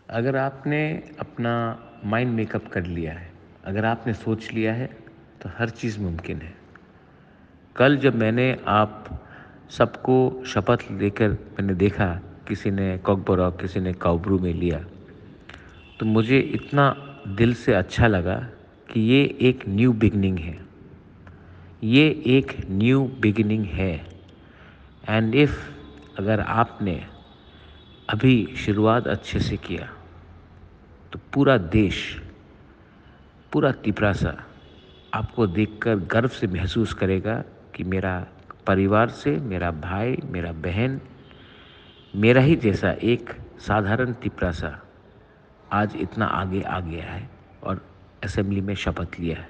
अगर आपने अपना माइंड मेकअप कर लिया है, अगर आपने सोच लिया है, तो हर चीज़ मुमकिन है। कल जब मैंने आप सबको शपथ लेकर मैंने देखा, किसी ने कॉकबोरॉक, किसी ने काउब्रू में लिया, तो मुझे इतना दिल से अच्छा लगा कि ये एक न्यू बिगिनिंग है। ये एक न्यू बिगिनिंग है। एंड इफ़ अगर आपने अभी शुरुआत अच्छे से किया, तो पूरा देश, पूरा तिपरासा आपको देखकर गर्व से महसूस करेगा कि मेरा परिवार से मेरा भाई, मेरा बहन, मेरा ही जैसा एक साधारण तिपरासा आज इतना आगे आ गया है और असेंबली में शपथ लिया है।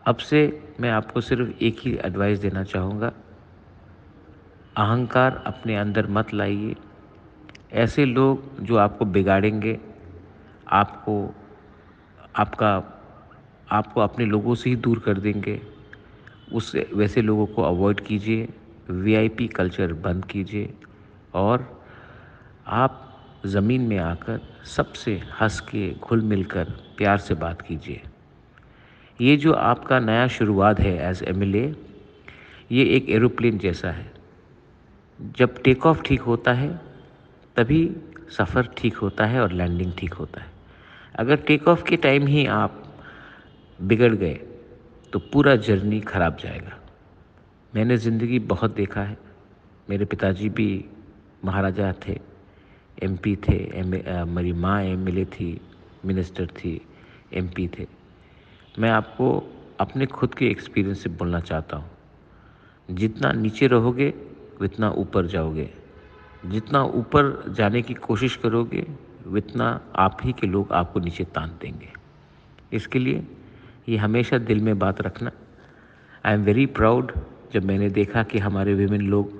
अब से मैं आपको सिर्फ एक ही एडवाइस देना चाहूँगा, अहंकार अपने अंदर मत लाइए। ऐसे लोग जो आपको बिगाड़ेंगे, आपको आपका आपको अपने लोगों से ही दूर कर देंगे, उससे वैसे लोगों को अवॉइड कीजिए। वीआईपी कल्चर बंद कीजिए और आप ज़मीन में आकर सबसे हंस के घुल मिलकर प्यार से बात कीजिए। ये जो आपका नया शुरुआत है एज एमएलए, ये एक एरोप्लेन जैसा है। जब टेक ऑफ ठीक होता है, तभी सफ़र ठीक होता है और लैंडिंग ठीक होता है। अगर टेक ऑफ के टाइम ही आप बिगड़ गए, तो पूरा जर्नी खराब जाएगा। मैंने ज़िंदगी बहुत देखा है। मेरे पिताजी भी महाराजा थे, एमपी थे, मेरी माँ एमएलए थी, मिनिस्टर थी, एमपी थे। मैं आपको अपने खुद के एक्सपीरियंस से बोलना चाहता हूँ, जितना नीचे रहोगे उतना ऊपर जाओगे। जितना ऊपर जाने की कोशिश करोगे, उतना आप ही के लोग आपको नीचे तान देंगे। इसके लिए ये हमेशा दिल में बात रखना। आई एम वेरी प्राउड जब मैंने देखा कि हमारे विमेन लोग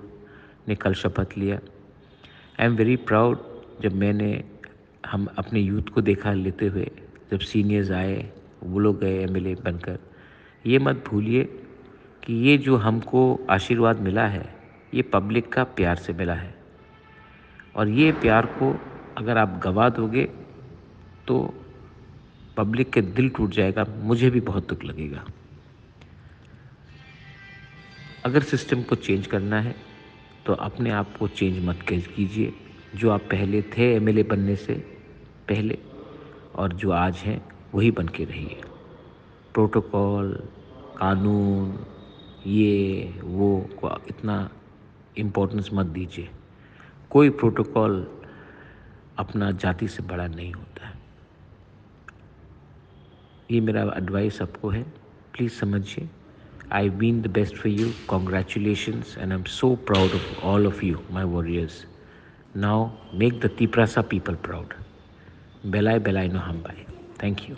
ने कल शपथ लिया। आई एम वेरी प्राउड जब मैंने हम अपने यूथ को देखा लेते हुए, जब सीनियर्स आए, वो लोग गए एमएलए बनकर। ये मत भूलिए कि ये जो हमको आशीर्वाद मिला है, ये पब्लिक का प्यार से मिला है। और ये प्यार को अगर आप गवा दोगे, तो पब्लिक के दिल टूट जाएगा, मुझे भी बहुत दुख लगेगा। अगर सिस्टम को चेंज करना है, तो अपने आप को चेंज मत कीजिए। जो आप पहले थे एमएलए बनने से पहले और जो आज हैं, वही बन के रहिए। प्रोटोकॉल, कानून, ये वो को इतना इम्पोर्टेंस मत दीजिए। कोई प्रोटोकॉल अपना जाति से बड़ा नहीं होता है। ये मेरा एडवाइस सबको है, प्लीज़ समझिए। I been the best for you, congratulations, and I am so proud of all of you, my warriors. Now make the Tiprasa people proud. बेलाय बेलाय नो हम बाय। Thank you.